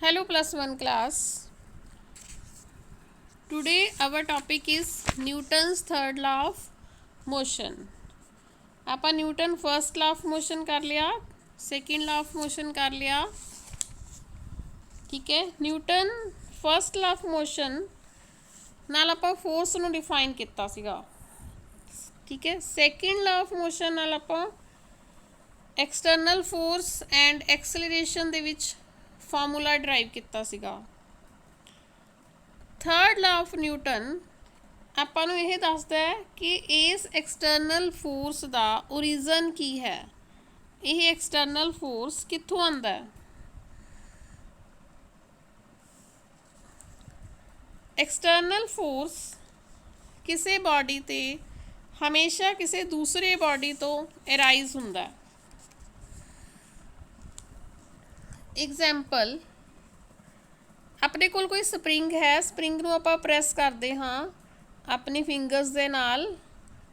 Hello +1 class. Today our topic is Newton's third law of motion. ਆਪਾਂ Newton first law of motion कर लिया, second law of motion कर लिया, ठीक है। Newton first law of motion नाल ਆਪਾਂ फोर्स ਨੂੰ डिफाइन ਕੀਤਾ ਸੀਗਾ, ठीक है। सेकेंड लॉ ऑफ मोशन नाल ਆਪਾਂ एक्सटर्नल फोर्स एंड एक्सलरेशन ਦੇ ਵਿੱਚ फार्मूला ਡਰਾਈਵ ਕੀਤਾ ਸੀਗਾ। थर्ड लॉ ऑफ न्यूटन ਆਪਾਂ ਨੂੰ ਇਹ ਦੱਸਦਾ ਹੈ ਕਿ ਇਸ ਐਕਸਟਰਨਲ ਫੋਰਸ ਦਾ ਓਰੀਜਨ ਕੀ ਹੈ, ਇਹ ਐਕਸਟਰਨਲ ਫੋਰਸ ਕਿੱਥੋਂ ਆਉਂਦਾ ਹੈ। एक्सटर्नल फोर्स किसी बॉडी ते हमेशा किसी दूसरे बॉडी तो अराइज हुंदा है। एग्जाम्पल, अपने कोल कोई स्प्रिंग है, स्प्रिंग नूं आपां प्रैस करते हाँ अपनी फिंगर्स दे नाल,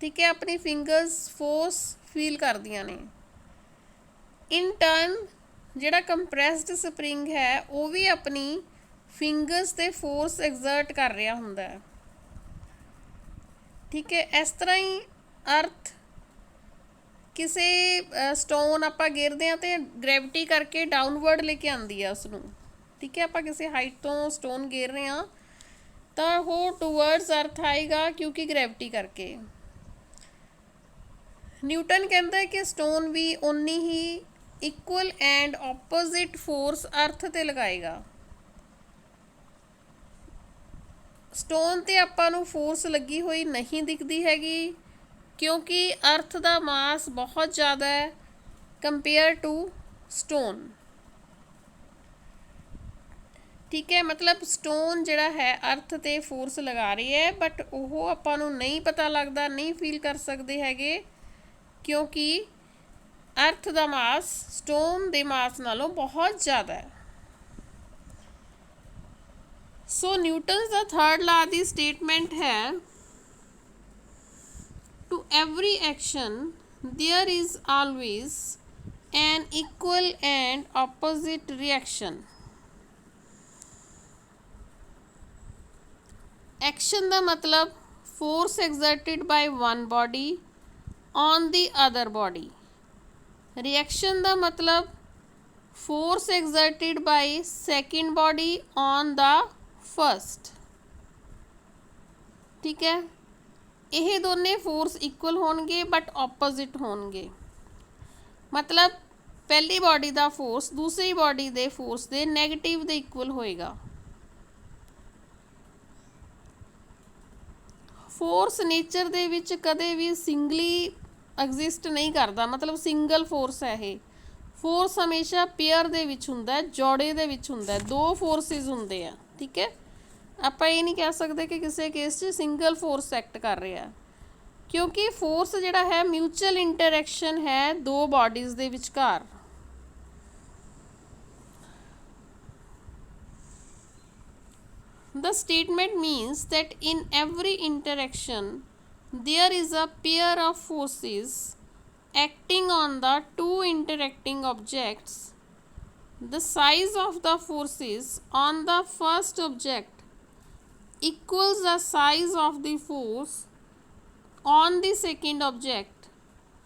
ठीक है। अपनी फिंगर्स फोर्स फील करदियां ने। इन टर्न जिहड़ा कंप्रैस्ड स्प्रिंग है वो भी अपनी फिंगर्स ते फोर्स एग्जर्ट कर रहा हुंदा है, ठीक है। इस तरह ही अर्थ किसी स्टोन आप गिरते हैं तो ग्रैविटी करके डाउनवर्ड लेके आती है उसनूं, ठीक है। आप किसी हाइट तो स्टोन गिर रहे हैं तो वो टूवर्ड्स अर्थ आएगा क्योंकि ग्रैविटी करके। न्यूटन कहता है कि स्टोन भी उन्नी ही इक्वल एंड ऑपोजिट फोर्स अर्थ ते लगाएगा। स्टोन ते आपां नूं फोर्स लगी हुई नहीं दिखती हैगी क्योंकि अर्थ का मास बहुत ज़्यादा है कंपेयर टू स्टोन, ठीक है। मतलब स्टोन जिहड़ा है अर्थ ते फोर्स लगा रही है बट वो आपां नूं नहीं पता लगता, नहीं फील कर सकते हैगे क्योंकि अर्थ का मास स्टोन के मास नालों बहुत ज़्यादा है। So Newton the third law दी स्टेटमेंट है, to every action there is always an equal and opposite reaction. Action का मतलब force exerted by one body on the other body. Reaction का मतलब force exerted by second body on the first, ठीक है। यह दोनों force equal होणगे but opposite होणगे। मतलब पहली बॉडी का फोर्स दूसरी बॉडी के फोर्स के नैगेटिव दे इक्वल होएगा। फोर्स नेचर दे विच कदे भी सिंगली एग्जिस्ट नहीं करता, मतलब सिंगल फोर्स है ये। फोर्स हमेशा पेयर दे विच हुंदा है, जोड़े दे विच हुंदा है, दो फोर्सिस हुंदे आ, ठीक है। आप ये नहीं कह सकते कि किसी केस च सिंगल फोर्स एक्ट कर रहा है क्योंकि फोर्स जिहड़ा है म्यूचुअल इंटरैक्शन है दो बॉडीज़ दे विचकार। The statement means that in every interaction there is a pair of forces acting on the two interacting objects. The size of the forces on the first object equals the size of the force on the second object.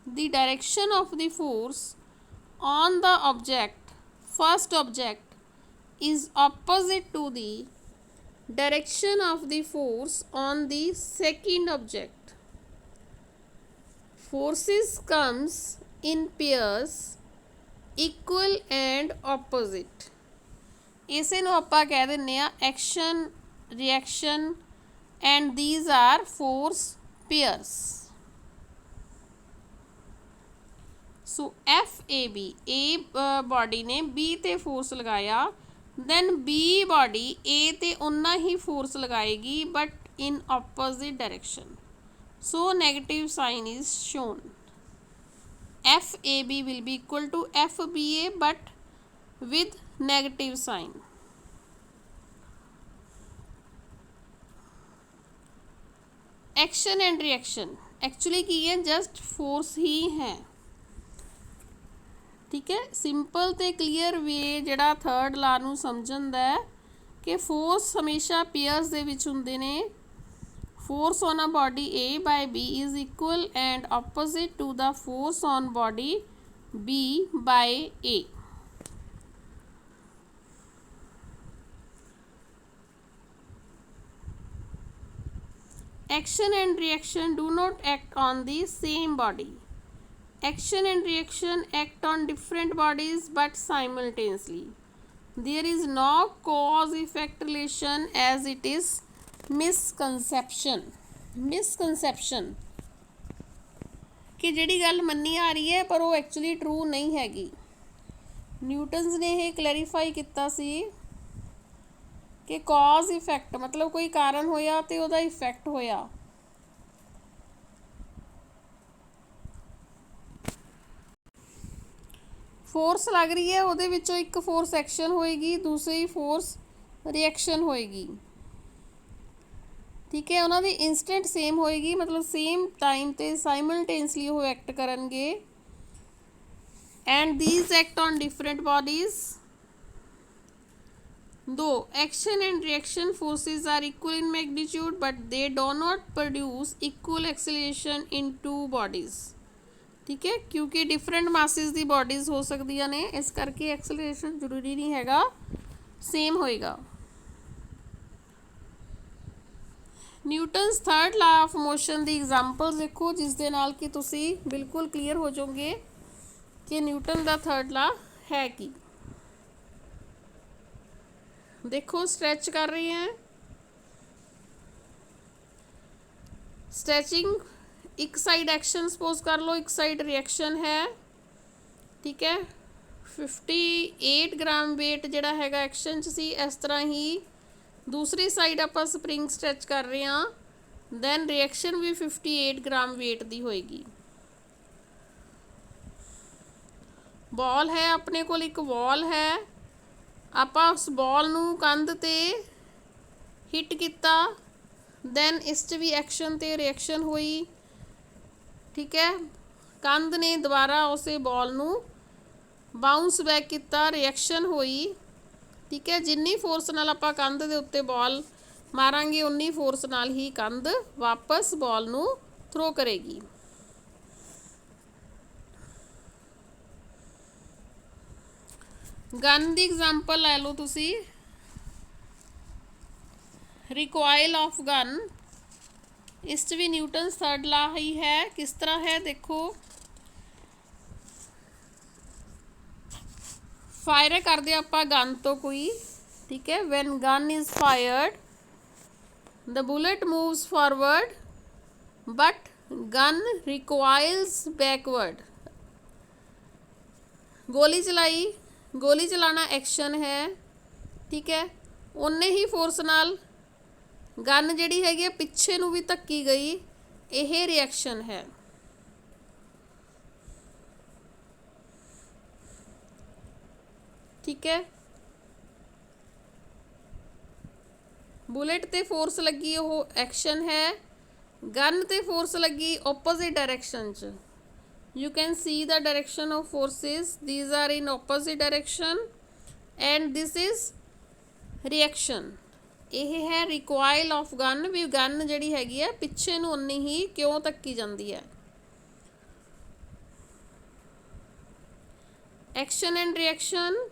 The direction of the force on the first object is opposite to the direction of the force on the second object. Forces comes in pairs equal and opposite. इसे नूं आपां कह दिंदे आ action reaction and these are force pairs. So FAB A body ने B ते force लगाया, then B body A ते उन्ना ही फोर्स लगाएगी but in opposite direction. So negative sign is shown. FAB will be equal to FBA but with negative sign. Action and reaction actually की है just force ही है, ठीक है, सिंपल तो क्लीयर वे जिहड़ा थर्ड ला नूं समझण दा है कि फोर्स हमेशा पेयर्स दे विच हुंदे ने। Force on a body A by B is equal and opposite to the force on body B by A. Action and reaction do not act on the same body. Action and reaction act on different bodies but simultaneously. There is no cause effect relation as it is misconception कि जिहड़ी गल मन्नी आ रही है पर वो actually true नहीं हैगी। न्यूटन्स ने यह क्लैरीफाई किया सी कि कॉज इफैक्ट मतलब कोई कारण होया तो वह इफैक्ट होया। फोर्स लग रही है वो एक फोर्स एक्शन होएगी, दूसरी फोर्स रिएक्शन होएगी। ठीक है, उन्होंने इंस्टेंट सेम होएगी मतलब सेम टाइम ते साइमल्टेनियसली वो एक्ट करनगे। And these act on different bodies two action and reaction forces are equal in magnitude but they do not produce equal acceleration in two bodies. ठीक है, क्योंकि different masses दी bodies हो सकदियां ने, इस करके एक्सेलरेशन जरूरी नहीं हैगा सेम होएगा। Newton's third La of motion की एग्जाम्पल देखो जिस दे नाल कि तुसी बिल्कुल क्लीयर हो जाओगे कि न्यूटन का थर्ड ला है कि। देखो स्ट्रैच कर रहे हैं, स्ट्रैचिंग एक साइड एक्शन सपोज कर लो, एक साइड रिएक्शन है। ठीक है, 58 ग्राम वेट जिहड़ा हैगा एक्शन च सी, इस तरह ही दूसरी साइड आप स्प्रिंग स्ट्रैच कर रहे हैं, दैन रिएक्शन भी 58 ग्राम वेट की होएगी। बॉल है अपने को, एक वॉल है, आप उस बॉल नू कंध ते हिट किया, दैन इस भी एक्शन ते रिएक्शन हुई। ठीक है, कंध ने दोबारा उस बॉल नू बाउंस बैक किया, रिएक्शन हुई। ठीक है, जिन्नी फोर्स नाल आपां कंध दे उत्ते बॉल मारांगे उन्नी फोर्स नाल ही कंध वापस बॉल नू थ्रो करेगी। गन दी एग्जाम्पल लै लो तुसी, रिकॉइल ऑफ गन, इस भी न्यूटन्स थर्ड ला ही है। किस तरह है देखो, फायर कर दे आप गन तो कोई। ठीक है, when gun is fired the bullet moves forward but gun recoils backward. गोली चलाई, गोली चलाना एक्शन है। ठीक है, उन्ने ही फोर्स नाल गन जिहड़ी हैगी पिछे नूं भी धक्की गई, यह रिएक्शन है। ठीक है, बुलेट ते फोर्स लगी वो एक्शन है, गन ते फोर्स लगी ओपोजिट डायरैक्शन च। You can see the direction of forces, these are in opposite direction and this is reaction. यह है रिकॉइल ऑफ गन, भी गन जिहड़ी हैगी है पिछे नूं उन्नी ही क्यों धक्की जाती है। एक्शन एंड रिएक्शन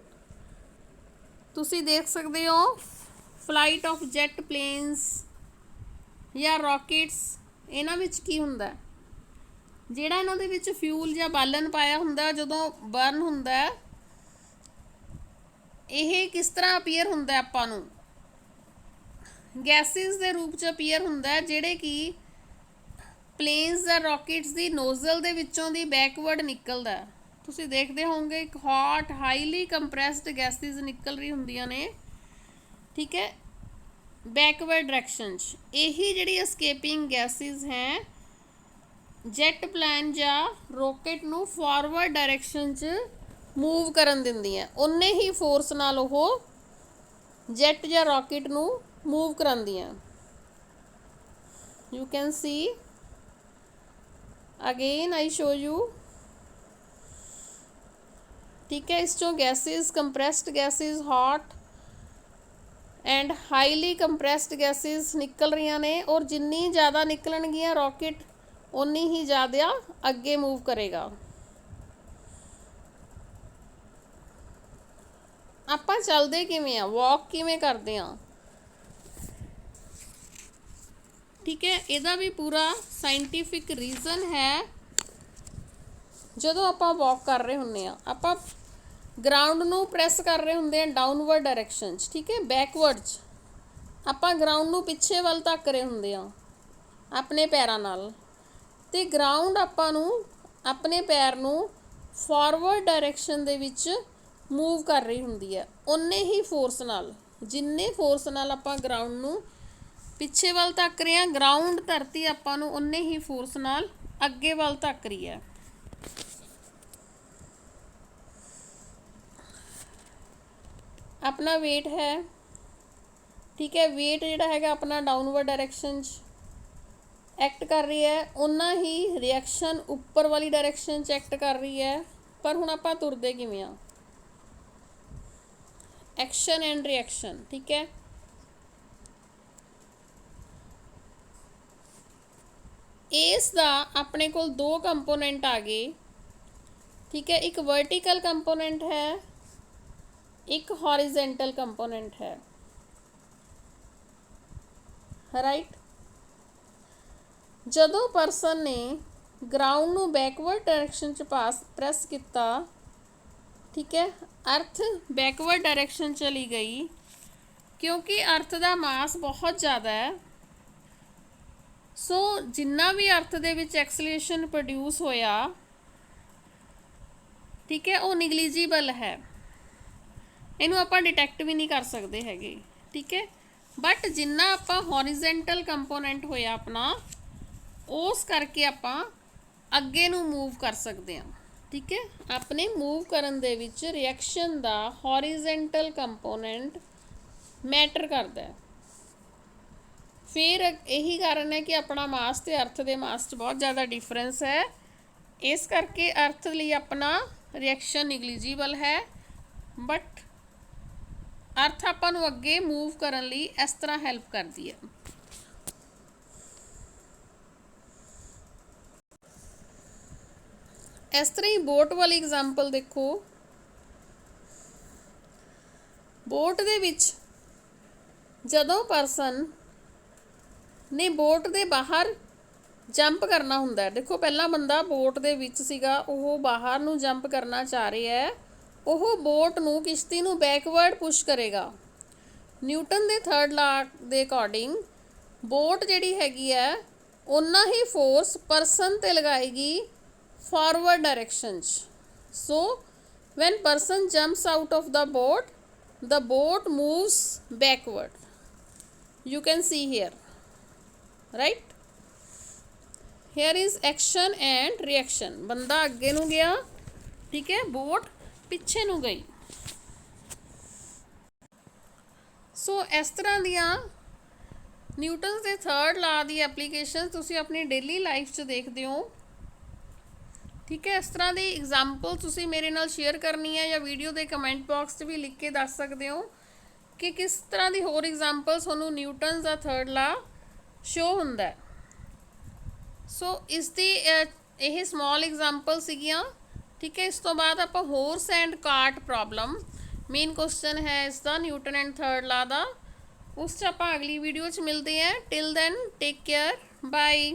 तुसी देख सकते हो, फ्लाइट ऑफ जैट प्लेन्स या रॉकेट्स, इन्हां विच की हुंदा है, जिहड़ा इन्हां दे विच फ्यूल या बालन पाया हुंदा जदों बर्न हुंदा है, यह किस तरह अपीयर हुंदा है आपां नूं, गैसिस के रूप च अपीयर हुंदा है, जिहड़े कि प्लेन्स या रॉकेट्स की नोजल दे विचों दी बैकवर्ड निकलदा है। तुसीं देखते होंगे एक हॉट हाईली कंप्रैसड गैसिस निकल रही होंदियां ने। ठीक है, बैकवर्ड डायरैक्शन च यही जिहड़ी एस्केपिंग गैसिस हैं जैट प्लेन या रॉकेट नूं फॉरवर्ड डायरैक्शन च मूव करन दिंदियां, उन्ने ही फोर्स नाल ओह जैट या रॉकेट नूं मूव करांदियां। You can see again I show you, ठीक है। इस चों gases, compressed gases, hot and highly compressed gases निकल रही ने, और जिन्नी ज़्यादा निकलणगियां रॉकेट उन्नी ही ज़्यादा अगे मूव करेगा। ਆਪਾਂ ਚੱਲਦੇ ਕਿਵੇਂ ਆ, ਵॉक ਕਿਵੇਂ ਕਰਦੇ ਆ, ठीक है। ਇਹਦਾ ਵੀ ਪੂਰਾ ਸਾਇੰਟੀਫਿਕ ਰੀਜ਼ਨ ਹੈ। ਜਦੋਂ ਆਪਾਂ ਵॉक ਕਰ ਰਹੇ ਹੁੰਦੇ ਆ, ਆਪਾਂ ग्राउंड ਨੂੰ ਪ੍ਰੈਸ ਕਰ ਰਹੇ ਹੁੰਦੇ ਆ ਡਾਊਨਵਰਡ ਡਾਇਰੈਕਸ਼ਨ 'ਚ, ਠੀਕ ਹੈ। ਬੈਕਵਰਡ 'ਚ ਆਪਾਂ ਗਰਾਊਂਡ ਨੂੰ ਪਿੱਛੇ ਵੱਲ ਧੱਕ ਰਹੇ ਹੁੰਦੇ ਆ ਆਪਣੇ ਪੈਰਾਂ ਨਾਲ, ਤੇ ਗਰਾਊਂਡ ਆਪਾਂ ਨੂੰ ਆਪਣੇ ਪੈਰ ਨੂੰ ਫਾਰਵਰਡ ਡਾਇਰੈਕਸ਼ਨ ਦੇ ਵਿੱਚ मूव कर रही होंगी है। उन्ने ही फोर्स नाल, जिन्ने फोर्स नाल आपां ग्राउंड नूं पिछे वाल धक रहे हैं, ग्राउंड धरती आपां नूं उन्ने ही फोर्स नाल अगे वाल धक रही है। अपना वेट है, ठीक है। वेट जिहड़ा हैगा अपना डाउनवर्ड डायरैक्शन एक्ट कर रही है, उन्ना ही रिएक्शन उपर वाली डायरैक्शन एक्ट कर रही है। पर हुण आपां तुरदे किवें आ, एक्शन एंड रिएक्शन, ठीक है। इस दा अपने कोल दो कंपोनेंट आ गए, ठीक है। एक वर्टिकल कंपोनेंट है, एक हॉरिजेंटल कंपोनेंट है, राइट। जदों परसन ने ग्राउंड नूं बैकवर्ड डायरैक्शन च पास प्रैस किया, ठीक है, अर्थ बैकवर्ड डायरैक्शन चली गई, क्योंकि अर्थ का मास बहुत ज़्यादा है। सो जिन्ना भी अर्थ दे विच एक्सलेशन प्रोड्यूस होया, ठीक है, वो निगलीजिबल है, इनू आपां डिटैक्ट भी नहीं कर सकते हैगे, ठीक है। बट जिन्ना आपां हॉरिजेंटल कंपोनेंट होया अपना, उस करके आपां अगे नू मूव कर सकते हैं, ठीक है। अपने मूव करन दे विच रिएक्शन दा हॉरिजेंटल कंपोनेंट मैटर करता है। फिर यही कारण है कि अपना मास ते अर्थ दे मास च बहुत ज़्यादा डिफरेंस है, इस करके अर्थ लई अपना रिएक्शन निगलीजिबल है, बट अर्थ आपां नूं अगे मूव करन लई इस तरह हैल्प करती है। इस तरह ही बोट वाली एग्जाम्पल देखो, बोट दे विच जदों परसन ने बोट दे बाहर जंप करना हुंदा है, देखो पहला बंदा बोट दे विच सीगा, वो बाहर नूं जंप करना चाह रहा है, वो बोट नूं किश्ती नूं बैकवर्ड पुश करेगा। Newton they third La they according boat जिहड़ी हैगी है उन्ना ही फोर्स परसन ते लगाएगी forward direction. So when person jumps out of the boat moves backward, you can see here, right। here is action and reaction, बंदा अगे नू गया, ठीक है, बोट पिछे नू गई। सो इस तरह दियां न्यूटन के थर्ड ला दी एप्लीकेशन तुसी अपनी डेली लाइफ च देखते हो, ठीक है। इस तरह की एग्जाम्पल तुसी मेरे नाल शेयर करनी है, या वीडियो के कमेंट बॉक्स च भी लिख के दस सकते हो कि किस तरह की होर एग्जाम्पल तुहानूं न्यूटन का थर्ड ला शो हुंदा है। सो इसकी यह स्मॉल एग्जाम्पल सीगियां, ठीक है। इस तो बाद आपां horse and cart problem main question है इसका न्यूटन एंड थर्ड ला दा, उस च आपां अगली वीडियो च मिलते हैं। Till then take care, bye.